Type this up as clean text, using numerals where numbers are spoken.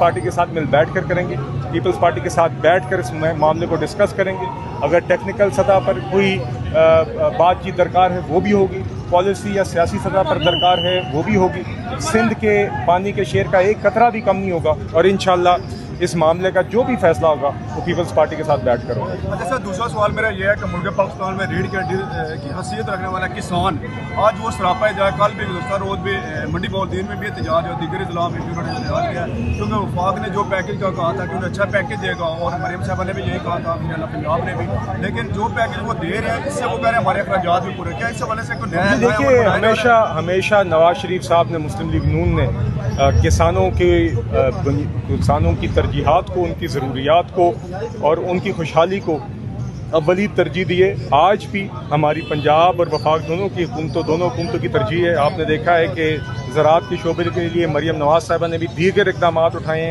Party के साथ मिल बैठ कर करेंगे। पीपल्स पार्टी के साथ बैठ कर इस मामले को डिस्कस करेंगे। अगर टेक्निकल सतह पर कोई बातचीत दरकार है वो भी होगी, पॉलिसी या सियासी सतह पर दरकार है वो भी होगी। सिंध के पानी के शेर का एक कतरा भी कम नहीं होगा और इंशाल्लाह इस मामले का जो भी फैसला होगा वो पीपल्स पार्टी के साथ बैठ कर होगा। अच्छा सर, दूसरा सवाल मेरा यह है कि मुल्क पाकिस्तान में रीढ़ की हैसियत रखने वाला किसान आज वो सरापा जाए। कल भी गुज़श्ता रोज़ भी मंडी बौलदीन में भी एहतजाज है, दीगर जिला में भी उन्होंने एहतजाज किया क्योंकि वफाक ने जो पैकेज का कहा था कि उन्हें अच्छा पैकेज देगा और मरीम साहबा ने भी यही कहा था, पंजाब ने भी, लेकिन जो पैकेज वो दे रहे हैं इससे वो कह रहे हैं हमारे अखराजात भी पूरे। क्या इस हवाले से कोई नया? देखिए, हमेशा नवाज शरीफ साहब ने, मुस्लिम लीग नून ने किसानों की तरजीहात को, उनकी ज़रूरियात को और उनकी खुशहाली को अव्वली तरजीह दिए। आज भी हमारी पंजाब और वफाक दोनों हुकूमतों की तरजीह है। आपने देखा है कि ज़राअत के शोबे के लिए मरीम नवाज़ साहिबा ने भी दीगर इक़दामात उठाए हैं।